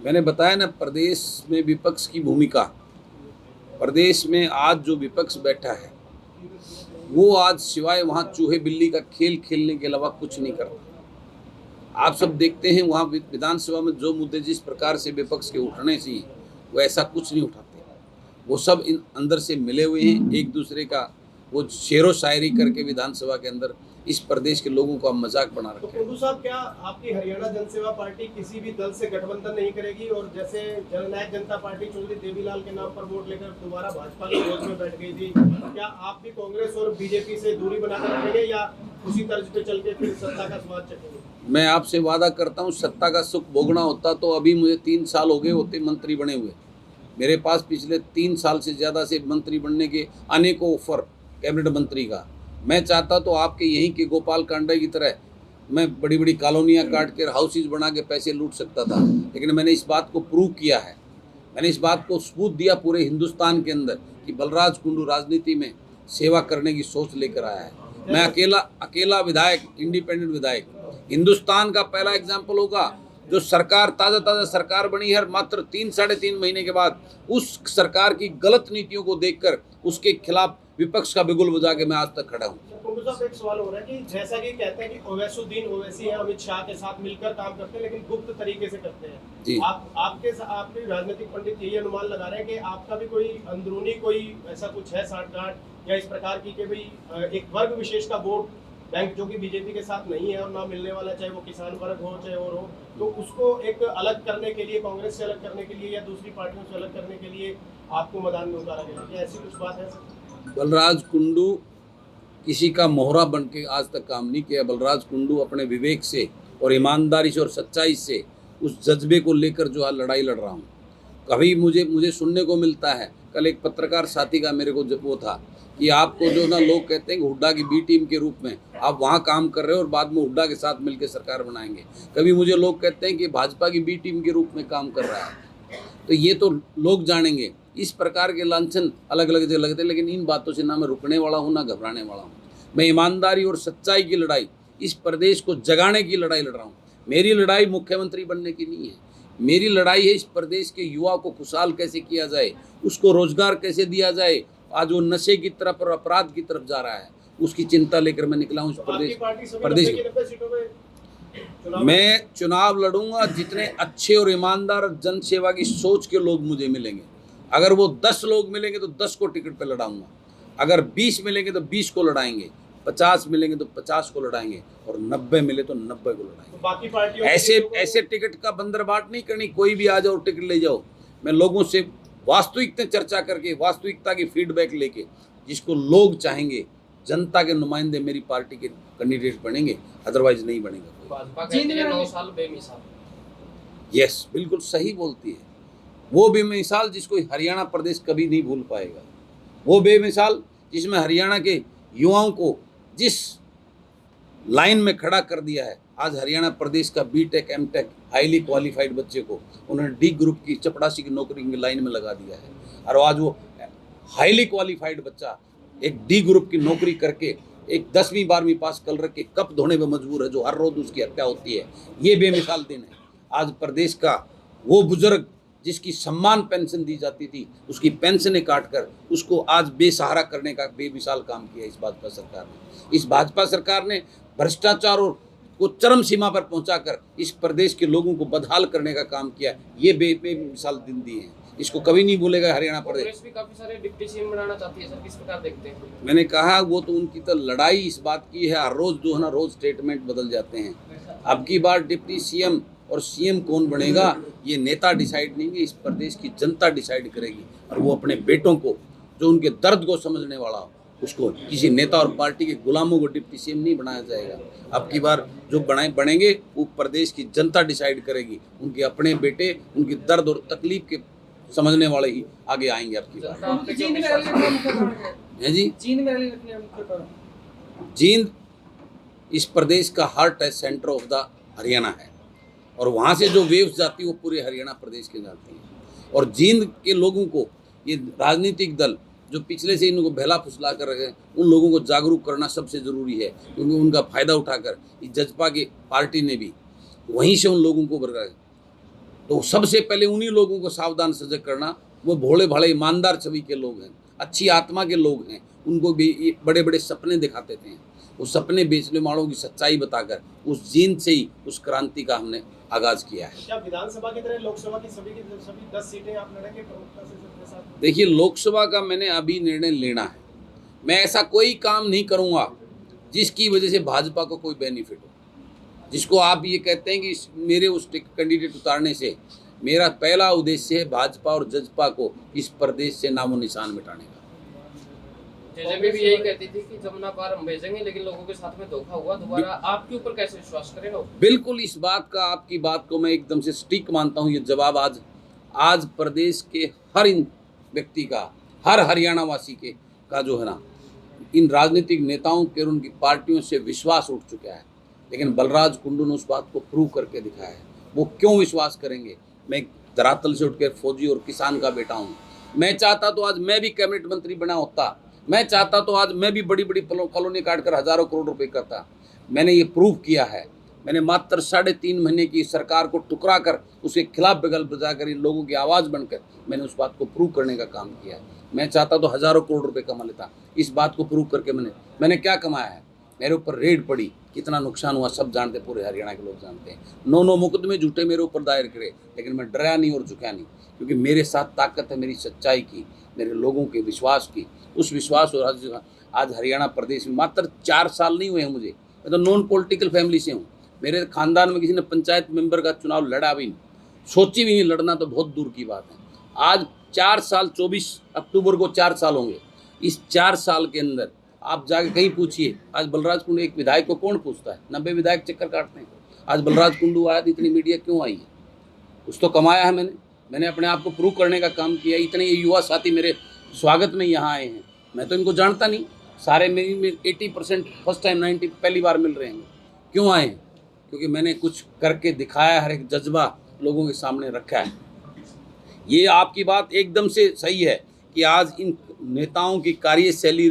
मैंने बताया ना प्रदेश में विपक्ष की भूमिका। प्रदेश में आज जो विपक्ष बैठा है वो आज सिवाय वहाँ चूहे बिल्ली का खेल खेलने के अलावा कुछ नहीं करता। आप सब देखते हैं वहाँ विधानसभा में जो मुद्दे जिस प्रकार से विपक्ष के उठने चाहिए वो ऐसा कुछ नहीं उठाते। वो सब इन अंदर से मिले हुए हैं, एक दूसरे का वो शेरो शायरी करके विधानसभा के अंदर इस प्रदेश के लोगों को मजाक बना रखा है। तो कुंडू साहब, क्या आपकी हरियाणा जनसेवा पार्टी किसी भी दल से गठबंधन नहीं करेगी? और जैसे जननायक जनता पार्टी चौधरी देवीलाल के नाम पर वोट लेकर दोबारा भाजपा के विरोध में बैठ गई थी, क्या आप भी कांग्रेस और बीजेपी से दूरी बनाकर रखेंगे या उसी तर्ज पे चल के फिर सत्ता का स्वाद चखेंगे? मैं आपसे वादा करता हूँ, सत्ता का सुख भोगना होता तो अभी मुझे 3 साल हो गए होते मंत्री बने हुए। मेरे पास पिछले 3 साल से ज़्यादा से मंत्री बनने के अनेकों ऑफर कैबिनेट मंत्री का। मैं चाहता तो आपके यहीं के गोपाल कांडे की तरह मैं बड़ी बड़ी कॉलोनियाँ काट कर हाउसेज बना के पैसे लूट सकता था, लेकिन मैंने इस बात को प्रूव किया है। मैंने इस बात को सबूत दिया पूरे हिंदुस्तान के अंदर कि बलराज कुंडू राजनीति में सेवा करने की सोच लेकर आया है। मैं अकेला विधायक, इंडिपेंडेंट विधायक, हिंदुस्तान का पहला एग्जाम्पल होगा जो सरकार ताज़ा सरकार बनी है, मात्र 3-3.5 महीने के बाद उस सरकार की गलत नीतियों को देखकर उसके खिलाफ विपक्ष का बिगुल बजा के मैं आज तक खड़ा हूँ। कुंडू साहब, एक सवाल हो रहा है कि जैसा कि कहते हैं कि ओवैसुद्दीन ओवैसी है, अमित शाह के साथ मिलकर काम करते हैं लेकिन गुप्त तरीके से करते हैं जी। आपके राजनीतिक पंडित यही अनुमान लगा रहे हैं कि आपका भी कोई अंदरूनी कोई ऐसा कुछ है साठगांठ या इस प्रकार की कि भाई एक वर्ग विशेष का वोट बैंक जो कि बीजेपी के साथ नहीं है और ना मिलने वाला, चाहे वो किसान वर्ग हो चाहे और हो, तो उसको एक अलग करने के लिए, कांग्रेस से अलग करने के लिए या दूसरी पार्टियों से अलग करने के लिए आपको मैदान में उतारा गया? क्या ऐसी कुछ बात है? बलराज कुंडू किसी का मोहरा बन के आज तक काम नहीं किया। बलराज कुंडू अपने विवेक से और ईमानदारी से और सच्चाई से उस जज्बे को लेकर जो आज लड़ाई लड़ रहा हूँ। कभी मुझे सुनने को मिलता है, कल एक पत्रकार साथी का मेरे को वो था कि आपको जो ना लोग कहते हैं कि हुड्डा की बी टीम के रूप में आप वहाँ काम कर रहे हो और बाद में हुड्डा के साथ मिलकर सरकार बनाएंगे। कभी मुझे लोग कहते हैं कि भाजपा की बी टीम के रूप में काम कर रहा है। तो ये तो लोग जानेंगे। इस प्रकार के लांछन अलग अलग जगह लगते हैं, लेकिन इन बातों से ना मैं रुकने वाला हूँ ना घबराने वाला हूँ। मैं ईमानदारी और सच्चाई की लड़ाई, इस प्रदेश को जगाने की लड़ाई लड़ रहा हूँ। मेरी लड़ाई मुख्यमंत्री बनने की नहीं है। मेरी लड़ाई है इस प्रदेश के युवा को खुशहाल कैसे किया जाए, उसको रोजगार कैसे दिया जाए। आज वो नशे की तरफ और अपराध की तरफ जा रहा है, उसकी चिंता लेकर मैं निकला हूँ। मैं चुनाव लड़ूंगा जितने अच्छे और ईमानदार और जनसेवा की सोच के लोग मुझे मिलेंगे। अगर वो 10 लोग मिलेंगे तो 10 को टिकट पे लड़ाऊंगा, अगर 20 मिलेंगे तो 20 को लड़ाएंगे, 50 मिलेंगे तो 50 को लड़ाएंगे और 90 मिले तो 90 को लड़ाएंगे। बाकी पार्टियों ऐसे टिकट का बंदरबाट नहीं करनी, कोई भी आ जाओ टिकट ले जाओ। मैं लोगों से वास्तविकता चर्चा करके, वास्तविकता की फीडबैक लेके, जिसको लोग चाहेंगे, जनता के नुमाइंदे मेरी पार्टी के कैंडिडेट बनेंगे, अदरवाइज नहीं बनेगा। भाजपा कहती है 9 साल बेमिसाल। यस, बिल्कुल सही बोलती है। वो बेमिसाल जिसको हरियाणा प्रदेश कभी नहीं भूल पाएगा। वो बेमिसाल जिसमें हरियाणा के युवाओं को जिस लाइन में खड़ा कर दिया है। आज हरियाणा प्रदेश का बीटेक एमटेक हाईली क्वालिफाइड बच्चे को उन्होंने डी ग्रुप की चपरासी की नौकरी की लाइन में लगा दिया है। और आज वो हाईली क्वालिफाइड बच्चा एक डी ग्रुप की नौकरी करके एक 10वीं 12वीं पास कर रख के कप धोने में मजबूर है, जो हर रोज उसकी हत्या होती है। ये बेमिसाल दिन है। आज प्रदेश का वो बुजुर्ग जिसकी सम्मान पेंशन दी जाती थी, उसकी पेंशनें काटकर उसको आज बेसहारा करने का बेमिसाल काम किया इस भाजपा सरकार ने। इस भाजपा सरकार ने भ्रष्टाचार और को चरम सीमा पर पहुंचाकर इस प्रदेश के लोगों को बदहाल करने का काम किया। ये बेमिसाल दिन दिए हैं, इसको कभी नहीं भूलेगा हरियाणा प्रदेश। कांग्रेस भी काफी सारे डिप्टी सीएम बनाना चाहती है सर, किस प्रकार देखते हैं? मैंने कहा वो तो उनकी तो लड़ाई इस बात की है, हर रोज जो है ना रोज स्टेटमेंट बदल जाते हैं। अब की बार डिप्टी सीएम और सीएम कौन बनेगा ये नेता डिसाइड नहीं, इस प्रदेश की जनता डिसाइड करेगी। और वो अपने बेटों को, जो उनके दर्द को समझने वाला हो, उसको किसी नेता और पार्टी के गुलामों को डिप्टी सीएम नहीं बनाया जाएगा। अब की बार जो बनेंगे वो प्रदेश की जनता डिसाइड करेगी। उनके अपने बेटे उनकी दर्द और तकलीफ के समझने वाले ही आगे आएंगे। अब की बार है जी, जींद इस प्रदेश का हार्ट है, सेंटर ऑफ द हरियाणा है। और वहाँ से जो वेव्स जाती है वो पूरे हरियाणा प्रदेश के जाती है। और जींद के लोगों को ये राजनीतिक दल जो पिछले से इनको बहला फुसला कर रखे हैं, उन लोगों को जागरूक करना सबसे ज़रूरी है, क्योंकि उनका फ़ायदा उठाकर इस जजपा की पार्टी ने भी वहीं से उन लोगों को तो सबसे पहले उन्हीं लोगों को सावधान सजग करना, वो भोले भाले ईमानदार छवि के लोग हैं, अच्छी आत्मा के लोग हैं, उनको भी बड़े बड़े सपने दिखाते थे। उस सपने बेचने वालों की सच्चाई बताकर उस जींद से ही उस क्रांति का हमने आगाज किया है। क्या विधानसभा की तरह लोकसभा की सभी 10 सीटें आप लड़ेंगे प्रमुखता से सबके साथ? देखिए, लोकसभा का मैंने अभी निर्णय लेना है। मैं ऐसा कोई काम नहीं करूंगा जिसकी वजह से भाजपा को कोई बेनिफिट हो, जिसको आप ये कहते हैं कि मेरे उस कैंडिडेट उतारने से मेरा पहला उद्देश्य है भाजपा और जजपा को इस प्रदेश से नामो निशान मिटाने का। जेजेपी भी यही कहती थी कि जमुना पार हम भेजेंगे, लेकिन लोगों के साथ में धोखा हुआ। दोबारा आपके ऊपर कैसे विश्वास करें लोग? बिल्कुल, इस बात का, आपकी बात को मैं एकदम से सटीक मानता हूँ। ये जवाब आज प्रदेश के हर इन व्यक्ति का, हर हरियाणा वासी के का जो है ना, इन राजनीतिक नेताओं के और उनकी पार्टियों से विश्वास उठ चुका है। लेकिन बलराज कुंडू ने उस बात को प्रूव करके दिखाया है। वो क्यों विश्वास करेंगे? मैं धरातल से उठकर फौजी और किसान का बेटा हूँ। मैं चाहता तो आज मैं भी कैबिनेट मंत्री बना होता। मैं चाहता तो आज मैं भी बड़ी बड़ी कॉलोनी काटकर हजारों करोड़ रुपए करता। मैंने ये प्रूव किया है। मैंने मात्र 3.5 महीने की सरकार को टुकरा कर उसके खिलाफ बिगल बजाकर इन लोगों की आवाज़ बनकर मैंने उस बात को प्रूव करने का काम किया है। मैं चाहता तो हजारों करोड़ रुपए कमा लेता। इस बात को प्रूव करके मैंने क्या कमाया है? मेरे ऊपर रेड पड़ी, कितना नुकसान हुआ सब जानते, पूरे हरियाणा के लोग जानते हैं। 9 मुकदमे झूठे मेरे ऊपर दायर करे, लेकिन मैं डरा नहीं और झुका नहीं, क्योंकि मेरे साथ ताकत है मेरी सच्चाई की, मेरे लोगों के विश्वास की। उस विश्वास और आज हरियाणा प्रदेश में मात्र 4 साल नहीं हुए हैं मुझे। मैं तो नॉन पॉलिटिकल फैमिली से हूँ। मेरे खानदान में किसी ने पंचायत मेंबर का चुनाव लड़ा भी नहीं, सोची भी नहीं, लड़ना तो बहुत दूर की बात है। आज 4 साल, 24 अक्टूबर को 4 साल होंगे। इस 4 साल के अंदर आप जाके कहीं पूछिए, आज बलराज कुंडू एक विधायक को कौन पूछता है? 90 विधायक चक्कर काटते हैं। आज बलराज कुंडू आया तो इतनी मीडिया क्यों आई है? कुछ तो कमाया है मैंने अपने आप को प्रूव करने का काम किया। इतने ये युवा साथी मेरे स्वागत में यहाँ आए हैं। मैं तो इनको जानता नहीं, सारे मेरी 80% फर्स्ट टाइम, 90 पहली बार मिल रहे हैं। क्यों आए हैं? क्योंकि मैंने कुछ करके दिखाया, हर एक जज्बा लोगों के सामने रखा है। ये आपकी बात एकदम से सही है कि आज इन नेताओं की कार्यशैली,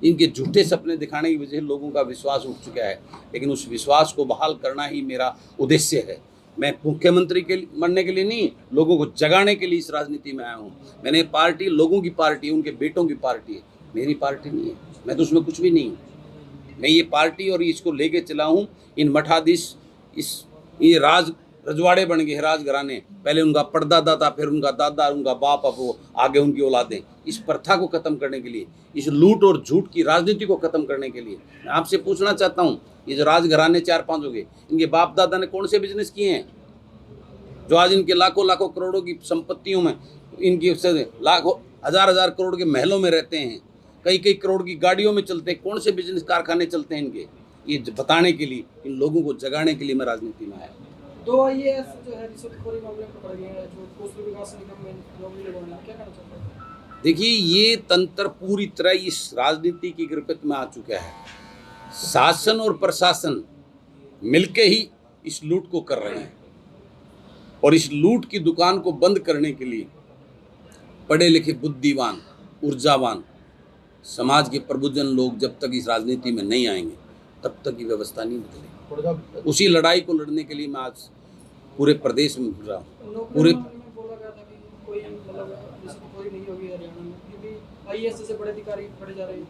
इनके झूठे सपने दिखाने की वजह से लोगों का विश्वास उठ चुका है। लेकिन उस विश्वास को बहाल करना ही मेरा उद्देश्य है। मैं मुख्यमंत्री के बनने के लिए नहीं, लोगों को जगाने के लिए इस राजनीति में आया हूँ। मैंने पार्टी लोगों की पार्टी, उनके बेटों की पार्टी है, मेरी पार्टी नहीं है। मैं तो उसमें कुछ भी नहीं हूँ। मैं ये पार्टी और इसको लेके चला हूँ। इन मठाधीश, ये रजवाड़े बन गए, राजघराने। पहले उनका परदादा था, फिर उनका दादा, उनका बाप, अब वो आगे उनकी औलादें। इस प्रथा को खत्म करने के लिए, इस लूट और झूठ की राजनीति को खत्म करने के लिए मैं आपसे पूछना चाहता हूँ, ये जो राजघराने 4-5 हो गए, इनके बाप दादा ने कौन से बिजनेस किए हैं जो आज इनके लाखों करोड़ों की संपत्तियों में, इनकी लाखों हजार करोड़ के महलों में रहते हैं, कई करोड़ की गाड़ियों में चलते हैं? कौन से बिजनेस कारखाने चलते हैं इनके? ये बताने के लिए, इन लोगों को जगाने के लिए मैं राजनीति में आया। 2 IAS जो है रिश्वतखोरी मामले में पकड़ गए हैं, जो कौशल विकास निगम में नौकरी लगवाने हैं, क्या कहना चाहते हैं? देखिए, ये तंत्र पूरी तरह इस राजनीति की गिरफ्त में आ चुका है। शासन और प्रशासन मिलके ही इस लूट को कर रहे हैं, और इस लूट की दुकान को बंद करने के लिए पढ़े लिखे, बुद्धिमान, ऊर्जावान समाज के प्रबुद्धजन लोग जब तक इस राजनीति में नहीं आएंगे तब तक ये व्यवस्था नहीं बदलेगी। उसी लड़ाई को लड़ने के लिए मैं आज पूरे प्रदेश में घूम रहा हूँ। पूरे बोला गया था कि कोई मतलब रिश्वतखोरी नहीं होगी हरियाणा में, क्योंकि IAS से बड़े अधिकारी बढ़े जा रहे हैं।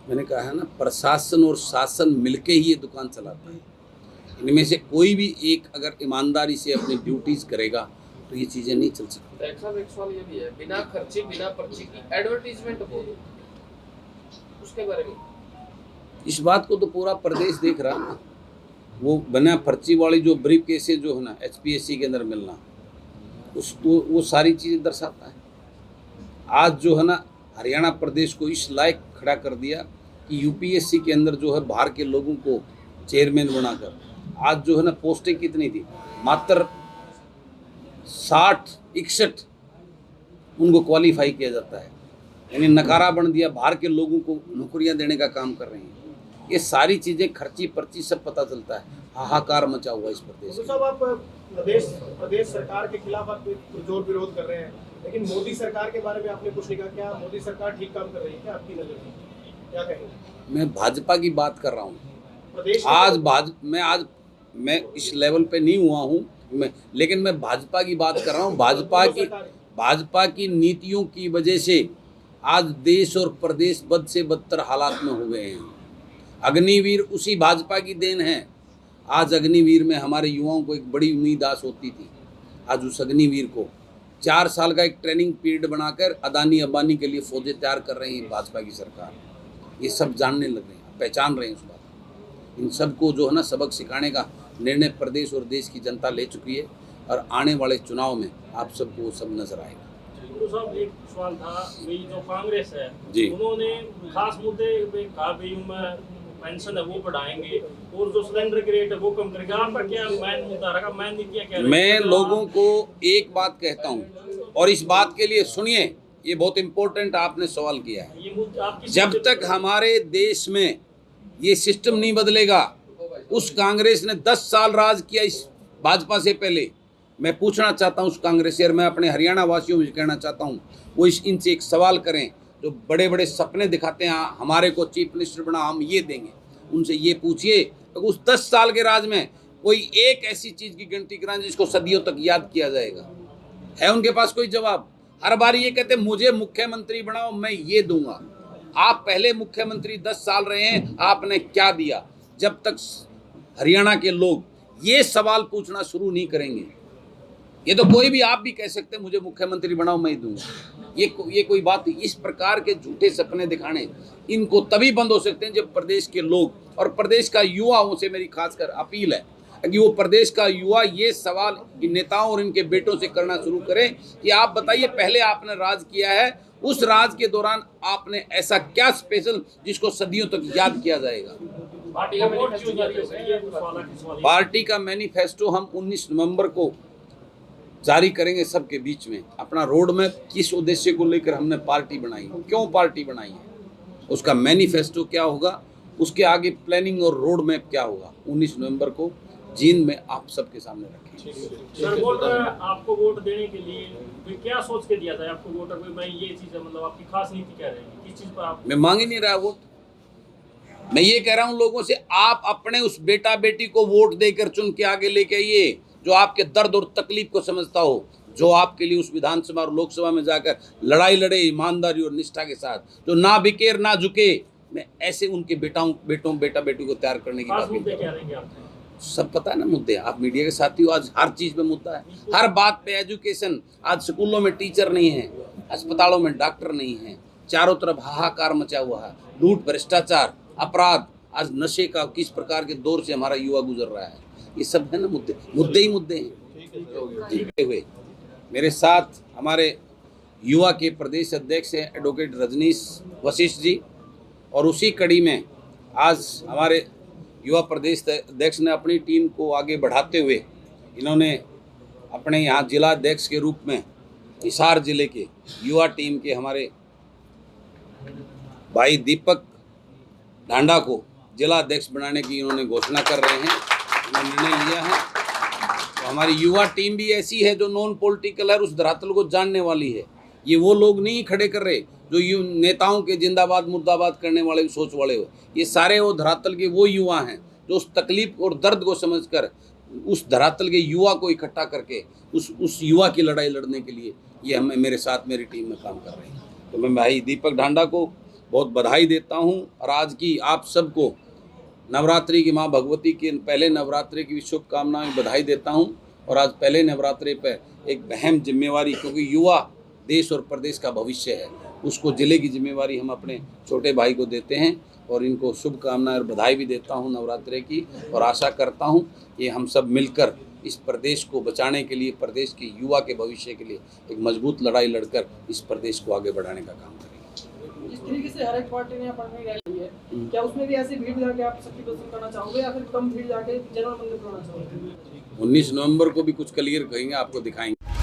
मैंने कहा है ना, प्रशासन और शासन मिलके ही ये दुकान चलाता है। इनमें से कोई भी एक अगर ईमानदारी से अपनी ड्यूटीज करेगा तो ये चीज़ें नहीं चल सकती। एक सवाल ये भी है, बिना खर्चे बिना पर्ची की एडवर्टीजमेंट बोलो, उसके बारे में? इस बात को तो पूरा प्रदेश देख रहा है ना। वो बिना पर्ची वाली जो ब्रीफ केसेज जो है ना, HPSC के अंदर मिलना, उसको वो सारी चीज़ें दर्शाता है। आज जो है ना, हरियाणा प्रदेश को इस लायक खड़ा कर दिया कि UPSC के अंदर जो है बाहर के लोगों को चेयरमैन बनाकर, आज जो है ना, पोस्टें कितनी थी? मात्र 60-61 उनको क्वालिफाई किया जाता है। यानी नकारा बन दिया, बाहर के लोगों को नौकरियां देने का काम कर रहे हैं। ये सारी चीज़ें, खर्ची पर्ची सब पता चलता है। हाहाकार मचा हुआ इस प्रदेश में। साहब, आप प्रदेश सरकार के खिलाफ आप जोर विरोध कर रहे हैं, लेकिन मोदी सरकार के बारे में आपने कुछ नहीं कहा। क्या मोदी सरकार ठीक काम कर रही है क्या आपकी नजर में? क्या कहेंगे? मैं भाजपा की बात कर रहा हूँ। प्रदेश आज मैं इस लेवल पे नहीं हुआ हूँ लेकिन मैं भाजपा की बात कर रहा हूँ। भाजपा की नीतियों की वजह से आज देश और प्रदेश बद से बदतर हालात में हो गए हैं। अग्निवीर उसी भाजपा की देन है। आज अग्निवीर में हमारे युवाओं को एक बड़ी उम्मीद आस होती थी। आज उस अग्निवीर को 4 साल का एक ट्रेनिंग पीरियड बनाकर अदानी अंबानी के लिए फौजें तैयार कर रही है भाजपा की सरकार। ये सब जानने लग रहे हैं, पहचान रहे हैं उस बात को। इन सबको जो है ना सबक सिखाने का निर्णय प्रदेश और देश की जनता ले चुकी है और आने वाले चुनाव में आप सबको वो सब नजर आएगा। गुरु साहब एक सवाल था, वही जो कांग्रेस है जी, उन्होंने खास मुद्दे पे कहा भाई पेंशन है वो बढ़ाएंगे और जो सिलेंडर की रेट है वो कम करेंगे। आपका क्या मैन मुद्दा रखा, मैन नीतियां क्या? मैं लोगों को एक बात कहता हूँ और इस बात के लिए सुनिए, ये बहुत इम्पोर्टेंट आपने सवाल किया है। ये मुद्दा आपकी जब तक हमारे देश में ये सिस्टम नहीं बदलेगा, उस कांग्रेस ने 10 साल राज किया इस भाजपा से पहले। मैं पूछना चाहता हूँ उस कांग्रेसी और मैं अपने हरियाणा वासियों से कहना चाहता हूँ वो इनसे एक सवाल करें जो बड़े बड़े सपने दिखाते हैं हमारे को चीफ मिनिस्टर बना हम ये देंगे। उनसे ये पूछिए तो उस 10 साल के राज में कोई एक ऐसी चीज़ की गिनती कराएं जिसको सदियों तक याद किया जाएगा। है उनके पास कोई जवाब? हर बार ये कहते मुझे मुख्यमंत्री बनाओ मैं ये दूंगा। आप पहले मुख्यमंत्री 10 साल रहे हैं, आपने क्या दिया? जब तक हरियाणा के लोग ये सवाल पूछना शुरू नहीं करेंगे, ये तो कोई भी आप भी कह सकते हैं मुझे मुख्यमंत्री बनाओ मैं ही दूंगा, ये कोई बात नहीं। इस प्रकार के झूठे सपने दिखाने इनको तभी बंद हो सकते हैं जब प्रदेश के लोग और प्रदेश का युवाओं से मेरी खासकर अपील है कि वो प्रदेश का युवा ये सवाल इन नेताओं और इनके बेटों से करना शुरू करें कि आप बताइए पहले आपने राज किया है, उस राज के दौरान आपने ऐसा क्या स्पेशल जिसको सदियों तक याद किया जाएगा। पार्टी का मैनिफेस्टो हम 19 नवंबर को जारी करेंगे सबके बीच में। अपना रोड मैप किस उद्देश्य को लेकर हमने पार्टी बनाई, क्यों पार्टी बनाई है, उसका मैनिफेस्टो क्या होगा, उसके आगे प्लानिंग और रोड मैप क्या होगा, 19 नवंबर को जींद में आप सबके सामने रखेंगे। सर वोट आपको वोट देने के लिए क्या सोच के दिया था आपको वोट? मैं ये चीज़ है मतलब आपकी खास नीति क्या रहेगी, किस चीज़ पर आप? मैं मांग ही नहीं रहा वोट। मैं ये कह रहा हूँ लोगों से आप अपने उस बेटा बेटी को वोट देकर चुन के आगे लेके आइए जो आपके दर्द और तकलीफ को समझता हो, जो आपके लिए उस विधानसभा और लोकसभा में जाकर लड़ाई लड़े ईमानदारी और निष्ठा के साथ, जो ना बिकेर ना झुके। मैं ऐसे उनके बेटा बेटी को तैयार करने की बात क्या रहेंगे आप? सब पता है ना मुद्दे, आप मीडिया के साथी हो। आज हर चीज़ में मुद्दा है, हर बात पे एजुकेशन। आज स्कूलों में टीचर नहीं है, अस्पतालों में डॉक्टर नहीं है, चारों तरफ हाहाकार मचा हुआ है, लूट भ्रष्टाचार अपराध, आज नशे का किस प्रकार के दौर से हमारा युवा गुजर रहा है। ये सब है ना मुद्दे ही मुद्दे हैं। हुए मेरे साथ हमारे युवा के प्रदेश अध्यक्ष हैं एडवोकेट रजनीश वशिष्ठ जी, और उसी कड़ी में आज हमारे युवा प्रदेश अध्यक्ष ने अपनी टीम को आगे बढ़ाते हुए इन्होंने अपने यहाँ जिला अध्यक्ष के रूप में हिसार जिले के युवा टीम के हमारे भाई दीपक ढांडा को जिला अध्यक्ष बनाने की इन्होंने घोषणा कर रहे हैं, इन्होंने निर्णय लिया है। तो हमारी युवा टीम भी ऐसी है जो नॉन पॉलिटिकल है, उस धरातल को जानने वाली है। ये वो लोग नहीं खड़े कर रहे जो नेताओं के जिंदाबाद मुर्दाबाद करने वाले सोच वाले हो। ये सारे वो धरातल के वो युवा हैं जो उस तकलीफ और दर्द को समझकर उस धरातल के युवा को इकट्ठा करके उस युवा की लड़ाई लड़ने के लिए ये हमें मेरे साथ मेरी टीम में काम कर रहे हैं। तो मैं भाई दीपक ढांडा को बहुत बधाई देता हूँ और आज की आप सबको नवरात्रि की माँ भगवती के पहले नवरात्रि की शुभकामनाएं बधाई देता हूँ। और आज पहले नवरात्रि पर एक अहम जिम्मेवारी, क्योंकि युवा देश और प्रदेश का भविष्य है, उसको जिले की जिम्मेवारी हम अपने छोटे भाई को देते हैं और इनको शुभकामनाएं और बधाई भी देता हूं नवरात्रि की। और आशा करता हूं ये हम सब मिलकर इस प्रदेश को बचाने के लिए, प्रदेश के युवा के भविष्य के लिए एक मजबूत लड़ाई लड़कर इस प्रदेश को आगे बढ़ाने का काम करेंगे। जिस तरीके से हर एक पार्टी ने अपनी रैली ली है, क्या उसमें भी ऐसी भीड़ जाके आप शक्ति प्रदर्शन करना चाहोगे या फिर कम भीड़ जाके जनरल मंदिर बनाना चाहोगे? 19 नवंबर को भी कुछ क्लियर कहेंगे, आपको दिखाएंगे।